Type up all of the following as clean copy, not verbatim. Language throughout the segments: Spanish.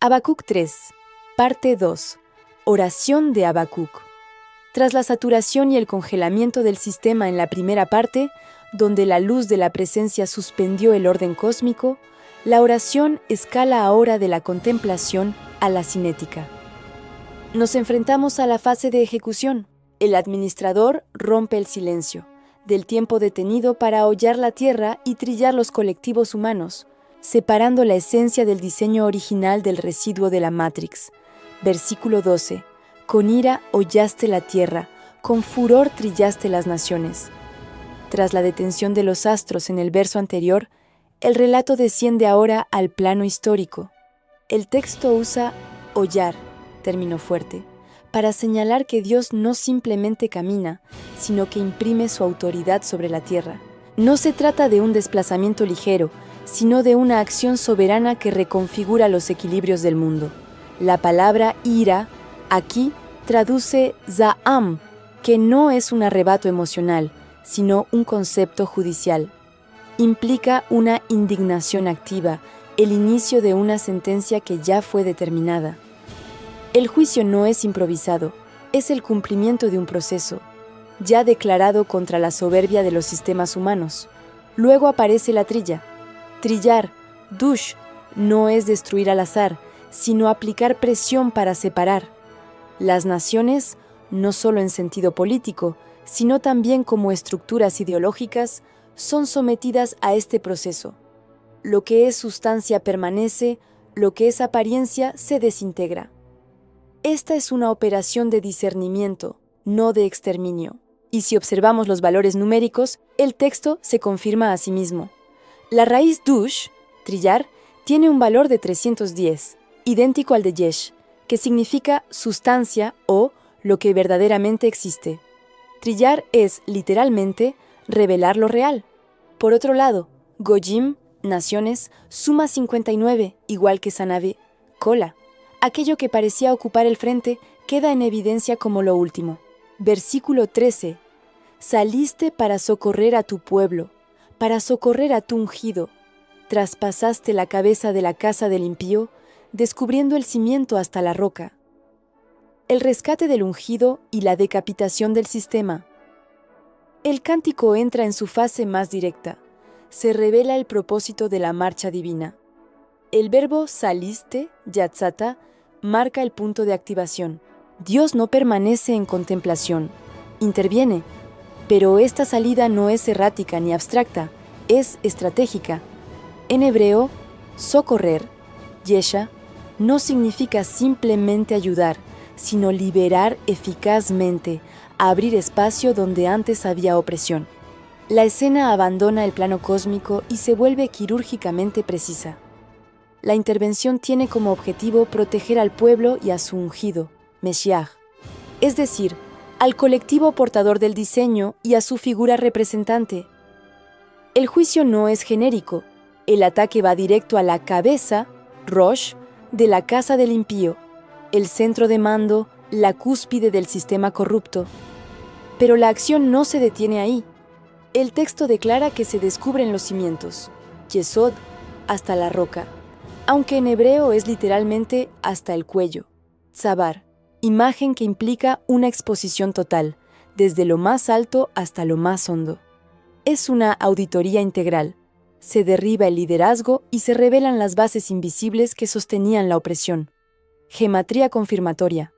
Habacuc 3, parte 2. Oración de Habacuc. Tras la saturación y el congelamiento del sistema en la primera parte, donde la luz de la presencia suspendió el orden cósmico, la oración escala ahora de la contemplación a la cinética. Nos enfrentamos a la fase de ejecución. El administrador rompe el silencio, del tiempo detenido para hollar la tierra y trillar los colectivos humanos, separando la esencia del diseño original del residuo de la Matrix. Versículo 12. Con ira hollaste la tierra, con furor trillaste las naciones. Tras la detención de los astros en el verso anterior, el relato desciende ahora al plano histórico. El texto usa hollar, término fuerte, para señalar que Dios no simplemente camina, sino que imprime su autoridad sobre la tierra. No se trata de un desplazamiento ligero, sino de una acción soberana que reconfigura los equilibrios del mundo. La palabra ira aquí traduce za'am, que no es un arrebato emocional, sino un concepto judicial. Implica una indignación activa, el inicio de una sentencia que ya fue determinada. El juicio no es improvisado, es el cumplimiento de un proceso, ya declarado contra la soberbia de los sistemas humanos. Luego aparece la trilla. Trillar, dush, no es destruir al azar, sino aplicar presión para separar. Las naciones, no solo en sentido político, sino también como estructuras ideológicas, son sometidas a este proceso. Lo que es sustancia permanece, lo que es apariencia se desintegra. Esta es una operación de discernimiento, no de exterminio. Y si observamos los valores numéricos, el texto se confirma a sí mismo. La raíz dush, trillar, tiene un valor de 310, idéntico al de yesh, que significa sustancia o lo que verdaderamente existe. Trillar es, literalmente, revelar lo real. Por otro lado, Goyim, naciones, suma 59, igual que Sanabe, cola. Aquello que parecía ocupar el frente queda en evidencia como lo último. Versículo 13. Saliste para socorrer a tu pueblo, para socorrer a tu ungido. Traspasaste la cabeza de la casa del impío, descubriendo el cimiento hasta la roca. El rescate del ungido y la decapitación del sistema. El cántico entra en su fase más directa. Se revela el propósito de la marcha divina. El verbo saliste, yatzata, marca el punto de activación. Dios no permanece en contemplación, interviene. Pero esta salida no es errática ni abstracta, es estratégica. En hebreo, socorrer, yesha, no significa simplemente ayudar, sino liberar eficazmente, abrir espacio donde antes había opresión. La escena abandona el plano cósmico y se vuelve quirúrgicamente precisa. La intervención tiene como objetivo proteger al pueblo y a su ungido, Meshiach, es decir, al colectivo portador del diseño y a su figura representante. El juicio no es genérico, el ataque va directo a la cabeza, Rosh, de la casa del impío, el centro de mando, la cúspide del sistema corrupto. Pero la acción no se detiene ahí. El texto declara que se descubren los cimientos, Yesod, hasta la roca, aunque en hebreo es literalmente hasta el cuello, Tzabar, imagen que implica una exposición total, desde lo más alto hasta lo más hondo. Es una auditoría integral. Se derriba el liderazgo y se revelan las bases invisibles que sostenían la opresión. Gematría confirmatoria.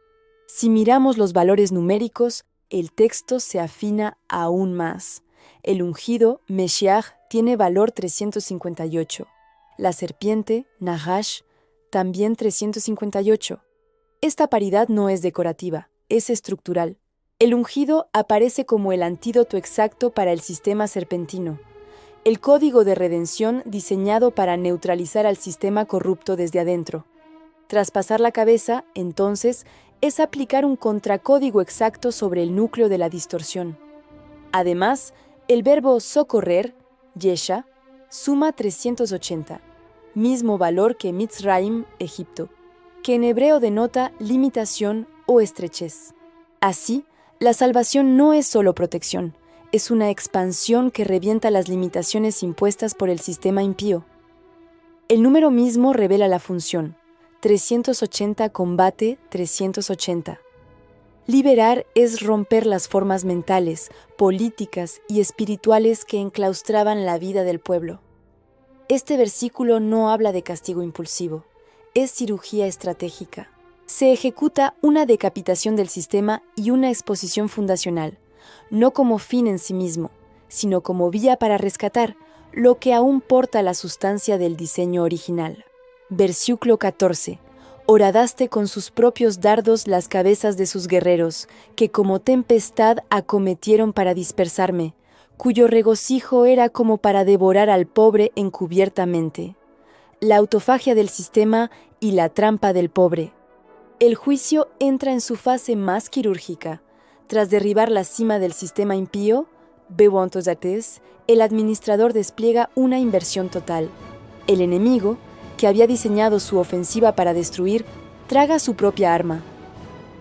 Si miramos los valores numéricos, el texto se afina aún más. El ungido, Meshiach, tiene valor 358. La serpiente, Nahash, también 358. Esta paridad no es decorativa, es estructural. El ungido aparece como el antídoto exacto para el sistema serpentino, el código de redención diseñado para neutralizar al sistema corrupto desde adentro. Traspasar la cabeza, entonces, es aplicar un contracódigo exacto sobre el núcleo de la distorsión. Además, el verbo socorrer, yesha, suma 380, mismo valor que Mitzrayim, Egipto, que en hebreo denota limitación o estrechez. Así, la salvación no es solo protección, es una expansión que revienta las limitaciones impuestas por el sistema impío. El número mismo revela la función, 380 combate 380. Liberar es romper las formas mentales, políticas y espirituales que enclaustraban la vida del pueblo. Este versículo no habla de castigo impulsivo, es cirugía estratégica. Se ejecuta una decapitación del sistema y una exposición fundacional, no como fin en sí mismo, sino como vía para rescatar lo que aún porta la sustancia del diseño original. Versículo 14. Horadaste con sus propios dardos las cabezas de sus guerreros, que como tempestad acometieron para dispersarme, cuyo regocijo era como para devorar al pobre encubiertamente. La autofagia del sistema y la trampa del pobre. El juicio entra en su fase más quirúrgica. Tras derribar la cima del sistema impío, Bewantosates, el administrador despliega una inversión total. El enemigo, que había diseñado su ofensiva para destruir, traga su propia arma.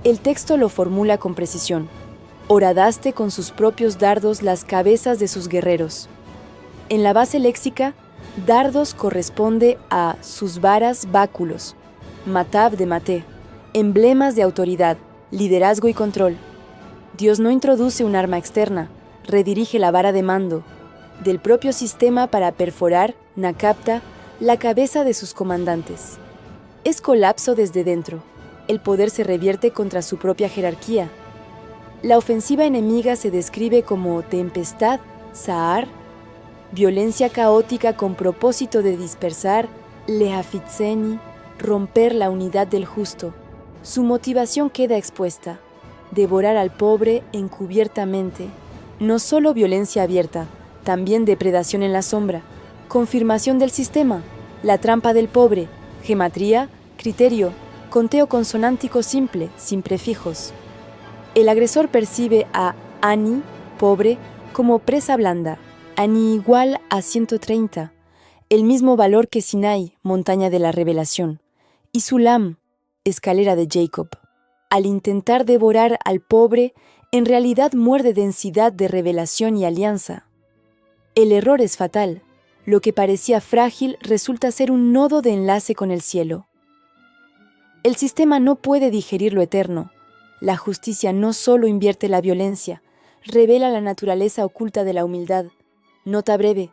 El texto lo formula con precisión. Horadaste con sus propios dardos las cabezas de sus guerreros. En la base léxica, dardos corresponde a sus varas báculos, matab de maté, emblemas de autoridad, liderazgo y control. Dios no introduce un arma externa, redirige la vara de mando del propio sistema para perforar, nakapta, la cabeza de sus comandantes. Es colapso desde dentro. El poder se revierte contra su propia jerarquía. La ofensiva enemiga se describe como tempestad, Sahar, violencia caótica con propósito de dispersar, Lehafitzeni, romper la unidad del justo. Su motivación queda expuesta: devorar al pobre encubiertamente. No solo violencia abierta, también depredación en la sombra, confirmación del sistema, la trampa del pobre, gematría, criterio, conteo consonántico simple, sin prefijos. El agresor percibe a Ani, pobre, como presa blanda, Ani igual a 130, el mismo valor que Sinai, montaña de la revelación, y Sulam, escalera de Jacob. Al intentar devorar al pobre, en realidad muerde densidad de revelación y alianza. El error es fatal. Lo que parecía frágil resulta ser un nodo de enlace con el cielo. El sistema no puede digerir lo eterno. La justicia no solo invierte la violencia, revela la naturaleza oculta de la humildad. Nota breve.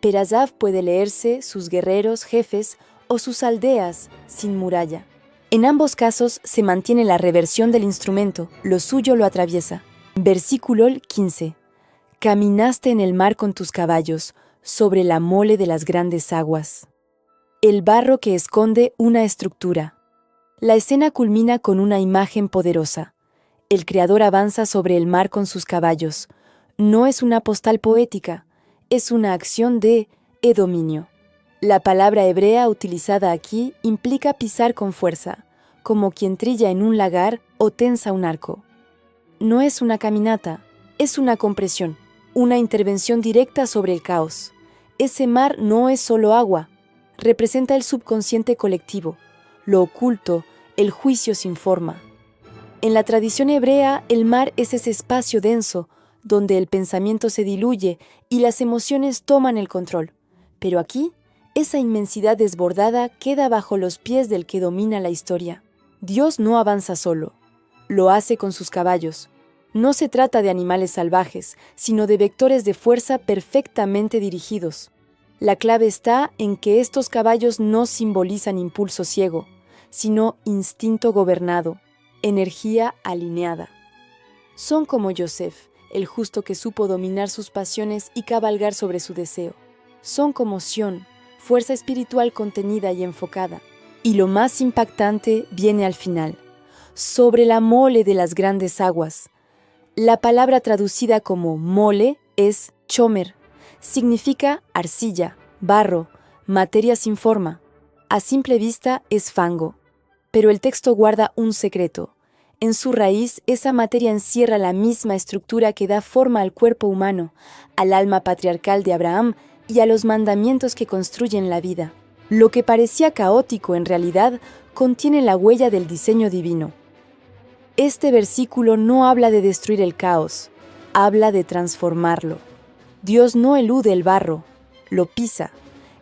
Perazav puede leerse sus guerreros, jefes o sus aldeas sin muralla. En ambos casos se mantiene la reversión del instrumento, lo suyo lo atraviesa. Versículo 15. Caminaste en el mar con tus caballos, sobre la mole de las grandes aguas. El barro que esconde una estructura. La escena culmina con una imagen poderosa. El creador avanza sobre el mar con sus caballos. No es una postal poética, es una acción de dominio. La palabra hebrea utilizada aquí implica pisar con fuerza, como quien trilla en un lagar o tensa un arco. No es una caminata, es una compresión, una intervención directa sobre el caos. Ese mar no es solo agua, representa el subconsciente colectivo, lo oculto, el juicio sin forma. En la tradición hebrea, el mar es ese espacio denso, donde el pensamiento se diluye y las emociones toman el control. Pero aquí, esa inmensidad desbordada queda bajo los pies del que domina la historia. Dios no avanza solo, lo hace con sus caballos. No se trata de animales salvajes, sino de vectores de fuerza perfectamente dirigidos. La clave está en que estos caballos no simbolizan impulso ciego, sino instinto gobernado, energía alineada. Son como Yosef, el justo que supo dominar sus pasiones y cabalgar sobre su deseo. Son como Sión, fuerza espiritual contenida y enfocada. Y lo más impactante viene al final, sobre la mole de las grandes aguas. La palabra traducida como mole es chomer. Significa arcilla, barro, materia sin forma. A simple vista es fango. Pero el texto guarda un secreto. En su raíz, esa materia encierra la misma estructura que da forma al cuerpo humano, al alma patriarcal de Abraham y a los mandamientos que construyen la vida. Lo que parecía caótico en realidad contiene la huella del diseño divino. Este versículo no habla de destruir el caos, habla de transformarlo. Dios no elude el barro, lo pisa,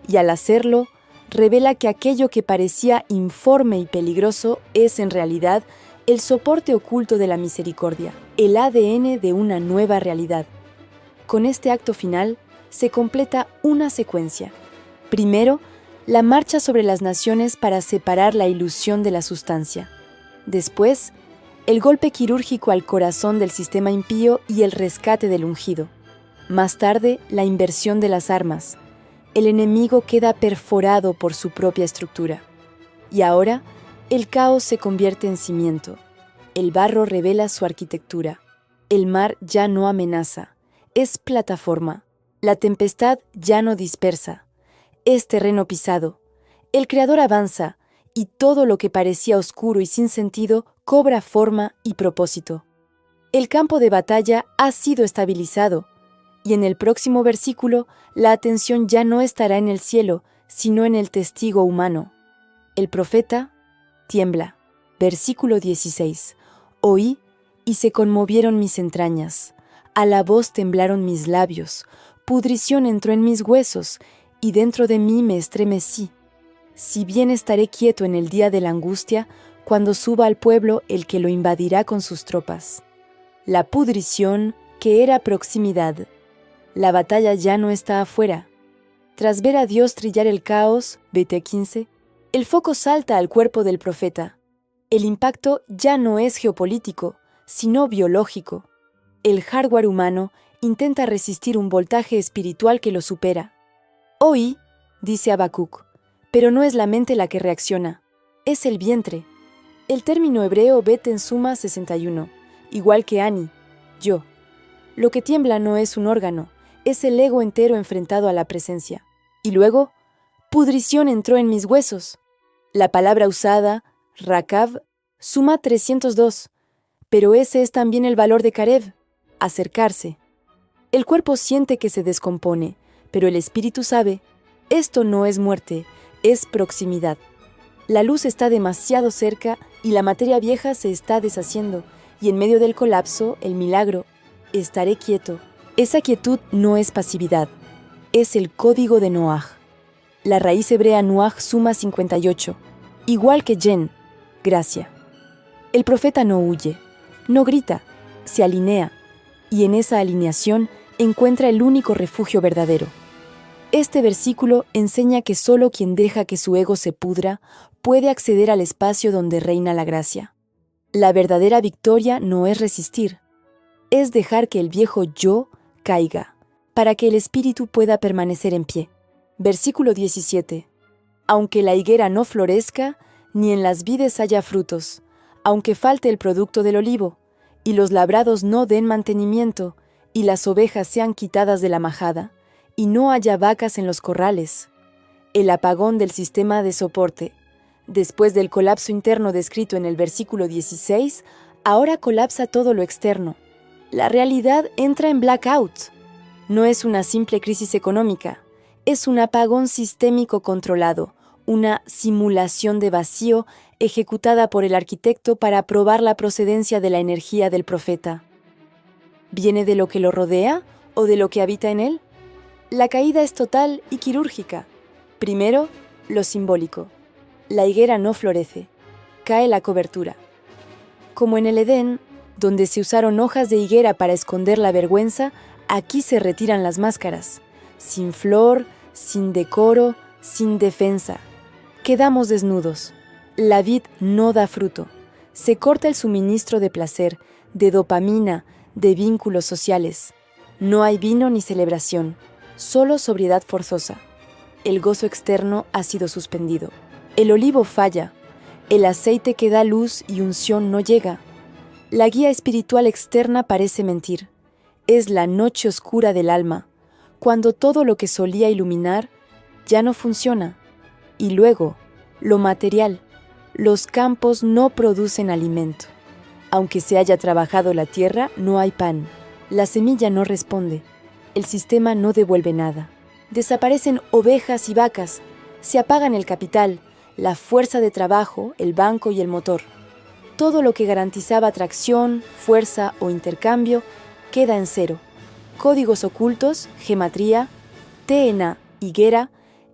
y al hacerlo, revela que aquello que parecía informe y peligroso es en realidad el soporte oculto de la misericordia, el ADN de una nueva realidad. Con este acto final se completa una secuencia. Primero, la marcha sobre las naciones para separar la ilusión de la sustancia. Después, el golpe quirúrgico al corazón del sistema impío y el rescate del ungido. Más tarde, la inversión de las armas. El enemigo queda perforado por su propia estructura. Y ahora, el caos se convierte en cimiento. El barro revela su arquitectura. El mar ya no amenaza, es plataforma. La tempestad ya no dispersa, es terreno pisado. El Creador avanza, y todo lo que parecía oscuro y sin sentido cobra forma y propósito. El campo de batalla ha sido estabilizado, y en el próximo versículo la atención ya no estará en el cielo, sino en el testigo humano. El profeta tiembla. Versículo 16. Oí, y se conmovieron mis entrañas. A la voz temblaron mis labios. Pudrición entró en mis huesos, y dentro de mí me estremecí. Si bien estaré quieto en el día de la angustia, cuando suba al pueblo el que lo invadirá con sus tropas. La pudrición, que era proximidad. La batalla ya no está afuera. Tras ver a Dios trillar el caos, Vt 15, el foco salta al cuerpo del profeta. El impacto ya no es geopolítico, sino biológico. El hardware humano intenta resistir un voltaje espiritual que lo supera. Oí, dice Habacuc, pero no es la mente la que reacciona, es el vientre. El término hebreo Bet en suma 61, igual que Ani, yo. Lo que tiembla no es un órgano, es el ego entero enfrentado a la presencia. Y luego, pudrición entró en mis huesos. La palabra usada, Rakav, suma 302, pero ese es también el valor de Karev, acercarse. El cuerpo siente que se descompone, pero el espíritu sabe, esto no es muerte, es proximidad. La luz está demasiado cerca y la materia vieja se está deshaciendo, y en medio del colapso, el milagro, estaré quieto. Esa quietud no es pasividad, es el código de Noaj. La raíz hebrea Noaj suma 58, igual que Yen, gracia. El profeta no huye, no grita, se alinea, y en esa alineación encuentra el único refugio verdadero. Este versículo enseña que solo quien deja que su ego se pudra puede acceder al espacio donde reina la gracia. La verdadera victoria no es resistir, es dejar que el viejo yo caiga, para que el espíritu pueda permanecer en pie. Versículo 17. Aunque la higuera no florezca, ni en las vides haya frutos, aunque falte el producto del olivo, y los labrados no den mantenimiento, y las ovejas sean quitadas de la majada, y no haya vacas en los corrales. El apagón del sistema de soporte. Después del colapso interno descrito en el versículo 16, ahora colapsa todo lo externo. La realidad entra en blackout. No es una simple crisis económica, es un apagón sistémico controlado, una simulación de vacío ejecutada por el arquitecto para probar la procedencia de la energía del profeta. ¿Viene de lo que lo rodea o de lo que habita en él? La caída es total y quirúrgica. Primero, lo simbólico. La higuera no florece. Cae la cobertura. Como en el Edén, donde se usaron hojas de higuera para esconder la vergüenza, aquí se retiran las máscaras. Sin flor, sin decoro, sin defensa. Quedamos desnudos. La vid no da fruto. Se corta el suministro de placer, de dopamina, de vínculos sociales. No hay vino ni celebración, solo sobriedad forzosa. El gozo externo ha sido suspendido. El olivo falla. El aceite que da luz y unción no llega. La guía espiritual externa parece mentir. Es la noche oscura del alma, cuando todo lo que solía iluminar ya no funciona. Y luego, lo material. Los campos no producen alimento. Aunque se haya trabajado la tierra, no hay pan. La semilla no responde. El sistema no devuelve nada. Desaparecen ovejas y vacas. Se apagan el capital, la fuerza de trabajo, el banco y el motor. Todo lo que garantizaba tracción, fuerza o intercambio queda en cero. Códigos ocultos, gematría, TNA, higuera,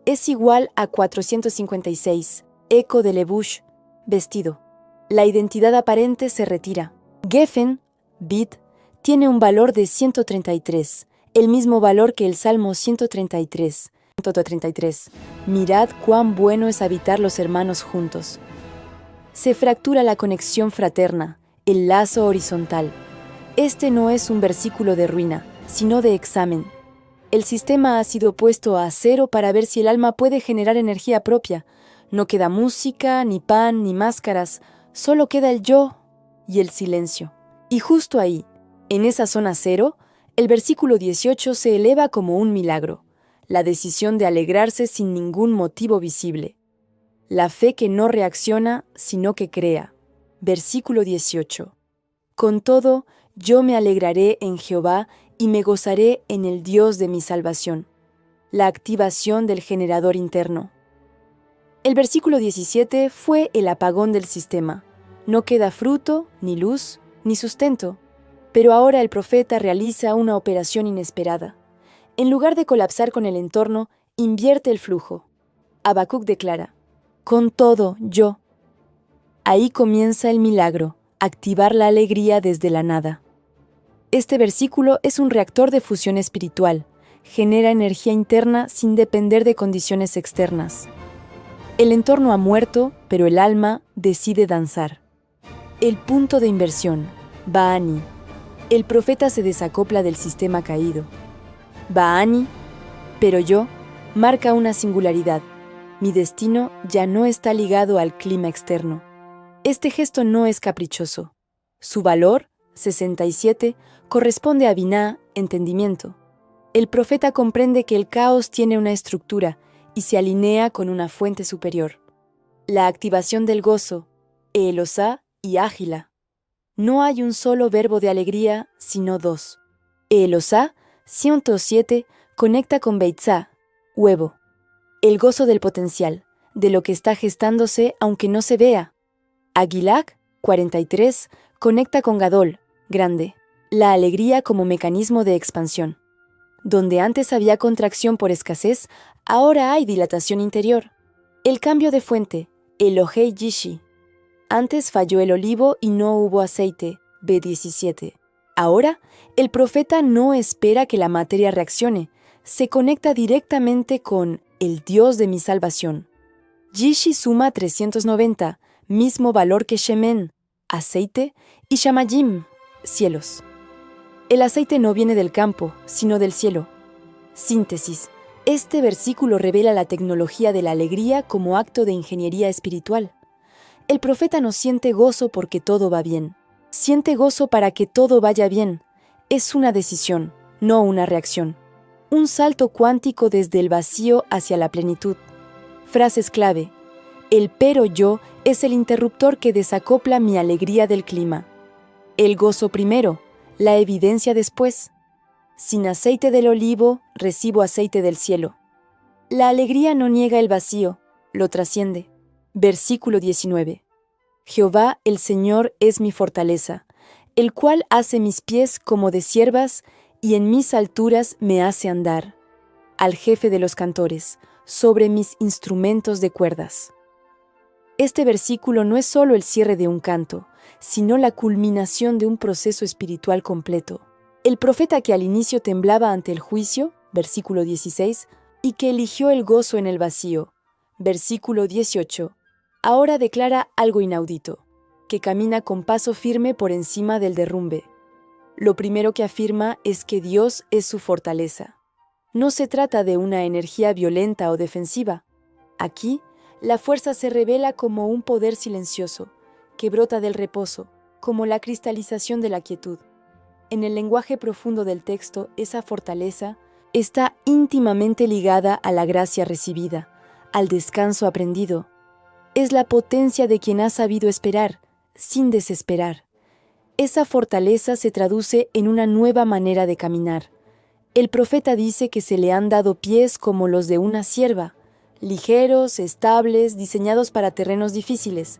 es igual a 456, eco de Lebush, vestido. La identidad aparente se retira. Geffen, bit, tiene un valor de 133, el mismo valor que el Salmo 133. Mirad cuán bueno es habitar los hermanos juntos. Se fractura la conexión fraterna, el lazo horizontal. Este no es un versículo de ruina, sino de examen. El sistema ha sido puesto a cero para ver si el alma puede generar energía propia. No queda música, ni pan, ni máscaras, solo queda el yo y el silencio. Y justo ahí, en esa zona cero, el versículo 18 se eleva como un milagro, la decisión de alegrarse sin ningún motivo visible. La fe que no reacciona, sino que crea. Versículo 18. Con todo, yo me alegraré en Jehová y me gozaré en el Dios de mi salvación. La activación del generador interno. El versículo 17 fue el apagón del sistema. No queda fruto, ni luz, ni sustento. Pero ahora el profeta realiza una operación inesperada. En lugar de colapsar con el entorno, invierte el flujo. Habacuc declara: con todo, yo. Ahí comienza el milagro, activar la alegría desde la nada. Este versículo es un reactor de fusión espiritual. Genera energía interna sin depender de condiciones externas. El entorno ha muerto, pero el alma decide danzar. El punto de inversión, Ba'ani. El profeta se desacopla del sistema caído. Ba'ani, pero yo, marca una singularidad. Mi destino ya no está ligado al clima externo. Este gesto no es caprichoso. Su valor, 67, corresponde a Biná, entendimiento. El profeta comprende que el caos tiene una estructura y se alinea con una fuente superior. La activación del gozo, Elosá y Ágila. No hay un solo verbo de alegría, sino dos. Elosá, 107, conecta con Beitzá, huevo. El gozo del potencial, de lo que está gestándose aunque no se vea. Aguilac, 43, conecta con Gadol, grande. La alegría como mecanismo de expansión. Donde antes había contracción por escasez, ahora hay dilatación interior. El cambio de fuente, Elohei Yishi. Antes falló el olivo y no hubo aceite, B17. Ahora, el profeta no espera que la materia reaccione, se conecta directamente con el Dios de mi salvación. Yishi suma 390, mismo valor que Shemen, aceite, y Shamayim, cielos. El aceite no viene del campo, sino del cielo. Síntesis. Este versículo revela la tecnología de la alegría como acto de ingeniería espiritual. El profeta no siente gozo porque todo va bien. Siente gozo para que todo vaya bien. Es una decisión, no una reacción. Un salto cuántico desde el vacío hacia la plenitud. Frases clave. El pero yo es el interruptor que desacopla mi alegría del clima. El gozo primero, la evidencia después. Sin aceite del olivo, recibo aceite del cielo. La alegría no niega el vacío, lo trasciende. Versículo 19. Jehová el Señor es mi fortaleza, el cual hace mis pies como de ciervas y en mis alturas me hace andar. Al jefe de los cantores, sobre mis instrumentos de cuerdas. Este versículo no es solo el cierre de un canto, sino la culminación de un proceso espiritual completo. El profeta que al inicio temblaba ante el juicio, versículo 16, y que eligió el gozo en el vacío, versículo 18, ahora declara algo inaudito, que camina con paso firme por encima del derrumbe. Lo primero que afirma es que Dios es su fortaleza. No se trata de una energía violenta o defensiva. Aquí, la fuerza se revela como un poder silencioso, que brota del reposo, como la cristalización de la quietud. En el lenguaje profundo del texto, esa fortaleza está íntimamente ligada a la gracia recibida, al descanso aprendido. Es la potencia de quien ha sabido esperar, sin desesperar. Esa fortaleza se traduce en una nueva manera de caminar. El profeta dice que se le han dado pies como los de una cierva, ligeros, estables, diseñados para terrenos difíciles.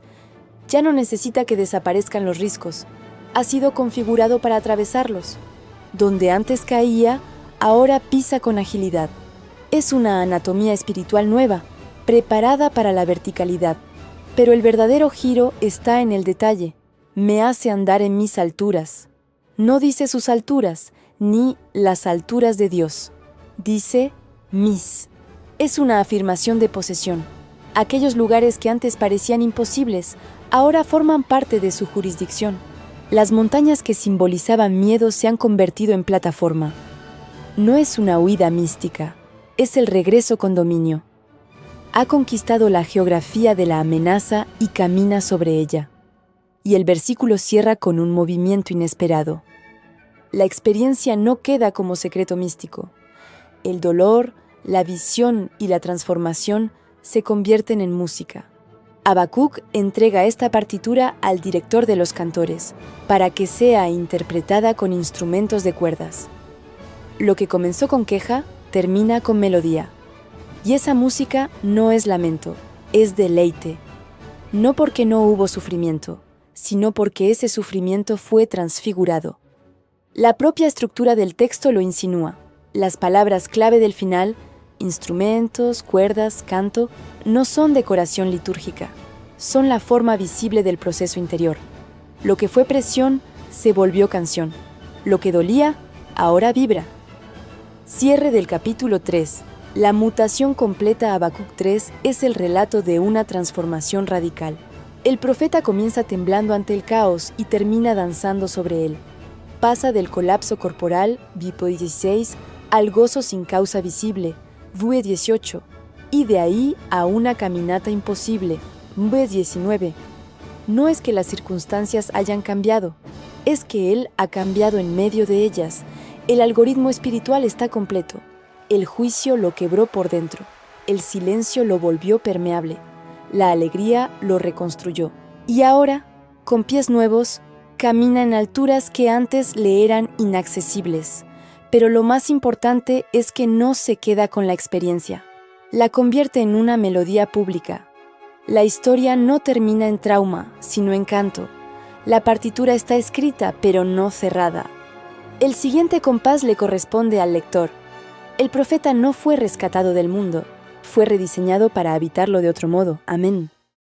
Ya no necesita que desaparezcan los riscos. Ha sido configurado para atravesarlos. Donde antes caía, ahora pisa con agilidad. Es una anatomía espiritual nueva, preparada para la verticalidad. Pero el verdadero giro está en el detalle. Me hace andar en mis alturas. No dice sus alturas, ni las alturas de Dios. Dice mis. Es una afirmación de posesión. Aquellos lugares que antes parecían imposibles, ahora forman parte de su jurisdicción. Las montañas que simbolizaban miedo se han convertido en plataforma. No es una huida mística, es el regreso con dominio. Ha conquistado la geografía de la amenaza y camina sobre ella. Y el versículo cierra con un movimiento inesperado. La experiencia no queda como secreto místico. El dolor, la visión y la transformación se convierten en música. Habacuc entrega esta partitura al director de los cantores para que sea interpretada con instrumentos de cuerdas. Lo que comenzó con queja termina con melodía. Y esa música no es lamento, es deleite. No porque no hubo sufrimiento, sino porque ese sufrimiento fue transfigurado. La propia estructura del texto lo insinúa. Las palabras clave del final, instrumentos, cuerdas, canto, no son decoración litúrgica, son la forma visible del proceso interior. Lo que fue presión se volvió canción. Lo que dolía, ahora vibra. Cierre del capítulo 3. La mutación completa. Habacuc 3 es el relato de una transformación radical. El profeta comienza temblando ante el caos y termina danzando sobre él. Pasa del colapso corporal, Vipo 16, al gozo sin causa visible, Vue 18, y de ahí a una caminata imposible, Vue 19. No es que las circunstancias hayan cambiado, es que él ha cambiado en medio de ellas. El algoritmo espiritual está completo. El juicio lo quebró por dentro. El silencio lo volvió permeable. La alegría lo reconstruyó. Y ahora, con pies nuevos, camina en alturas que antes le eran inaccesibles. Pero lo más importante es que no se queda con la experiencia. La convierte en una melodía pública. La historia no termina en trauma, sino en canto. La partitura está escrita, pero no cerrada. El siguiente compás le corresponde al lector. El profeta no fue rescatado del mundo, fue rediseñado para habitarlo de otro modo. Amén.